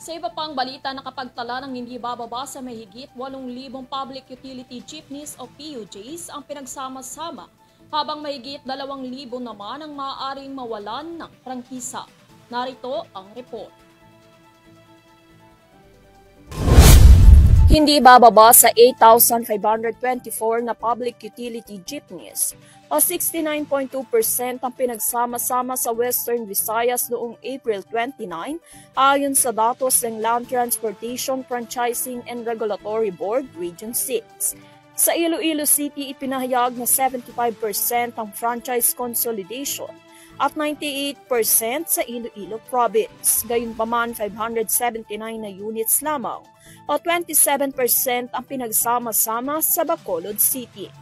Sa iba pang balita, nakapagtala ng hindi bababa sa mahigit 8,000 public utility jeepneys o PUJs ang pinagsama-sama, habang mahigit 2,000 naman ang maaaring mawalan ng prangkisa. Narito ang report. Hindi bababa sa 8,524 na public utility jeepneys o 69.2% ang pinagsama-sama sa Western Visayas noong April 29 ayon sa datos ng Land Transportation Franchising and Regulatory Board Region 6. Sa Iloilo City, ipinahayag na 75% ang franchise consolidation at 98% sa Iloilo Province. Gayunpaman, 579 na units lamang o 27% ang pinagsama-sama sa Bacolod City.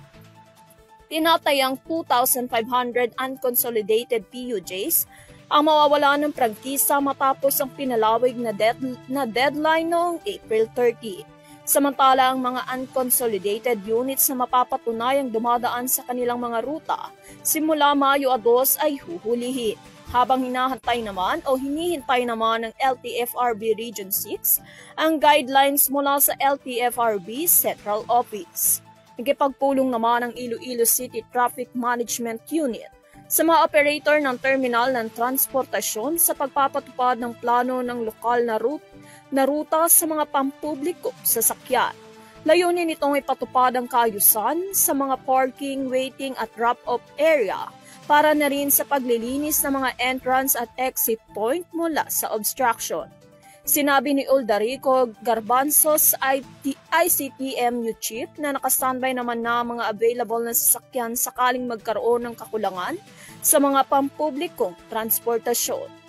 Tinatayang 2,500 unconsolidated PUJs ang mawawala ng prangkisa matapos ang pinalawig na deadline noong April 30. Samantala, ang mga unconsolidated units na mapapatunayang dumadaan sa kanilang mga ruta simula Mayo 2 ay huhulihin. Habang hinihintay naman ng LTFRB Region 6 ang guidelines mula sa LTFRB Central Office. Nagkipagpulong naman ang Iloilo City Traffic Management Unit sa mga operator ng terminal ng transportasyon sa pagpapatupad ng plano ng lokal na ruta sa mga pampublikong sasakyan. Layunin nitong ipatupad ang kaayusan sa mga parking, waiting at drop-off area para na rin sa paglilinis ng mga entrance at exit point mula sa obstruction. Sinabi ni Uldarico Garbanzos, ICTMU Chief, na nakastandby naman na mga available na sasakyan sakaling magkaroon ng kakulangan sa mga pampublikong transportasyon.